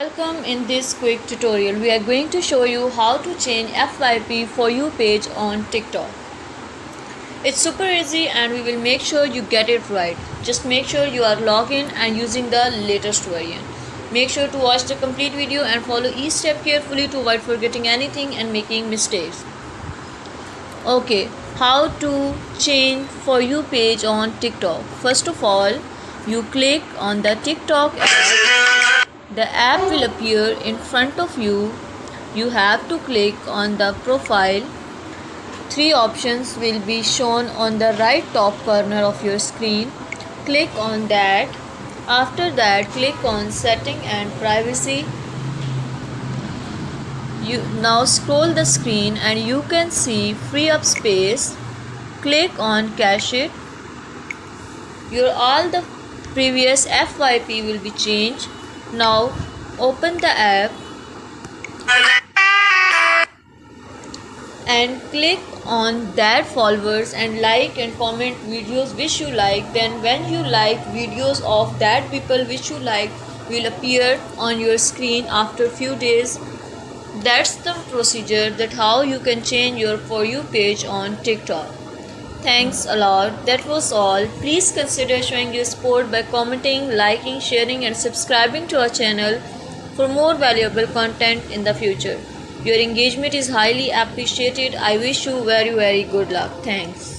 Welcome. In this quick tutorial we are going to show you how to change FYP for you page on TikTok. It's super easy and we will make sure you get it right. Just make sure you are logged in and using the latest version. Make sure to watch the complete video and follow each step carefully to avoid forgetting anything and making mistakes. Okay, how to change for you page on TikTok. First of all, you click on the TikTok app. The app will appear in front of you. You have to click on the profile. Three options will be shown on the right top corner of your screen. Click on that. After that, click on setting and privacy. You now scroll the screen and you can see free up space. Click on cache it. All the previous FYP will be changed. Now open the app and click on that followers and like and comment videos which you like. Then when you like videos of that people which you like will appear on your screen after few days. That's the procedure that how you can change your For You page on TikTok. Thanks a lot. That was all. Please consider showing your support by commenting, liking, sharing and subscribing to our channel for more valuable content in the future. Your engagement is highly appreciated. I wish you very good luck. Thanks.